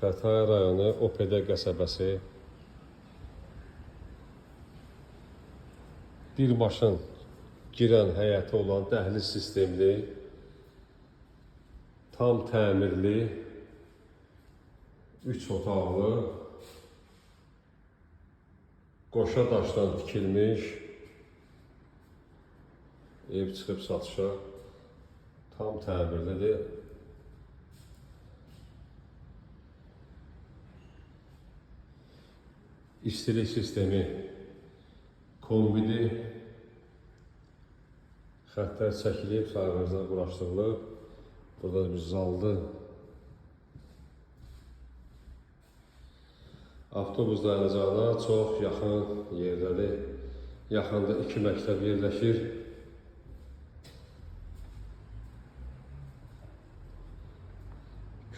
Xətai rayonu Opeda qəsəbəsi. Bir maşın girən həyəti olan dəhliz sistemli, tam təmirli, 3 otaqlı, qoşa daşdan tikilmiş ev çıxıb satışa. Tam təmirlidir. İstilik sistemi kombidir. Xəttlər çəkilib, sayğaclar quraşdırılıb. Burada bir zaldır. Avtobus dayanacağına çox yaxın yerdədir. Yaxında 2 məktəb yerləşir.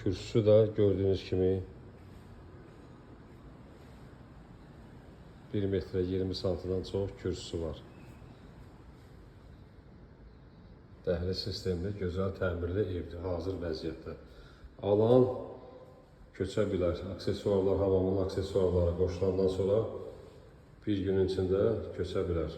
Kürsüsü də gördüyünüz kimi 1 metrə 20 santimdən çox kürsüsü var. Dəhliz sistemli, gözəl təmirli evdir, hazır vəziyyətdə. Alan köçə bilər. Aksesuarlar, hamamın aksesuarları qoşulandan sonra bir günün içində köçə bilər.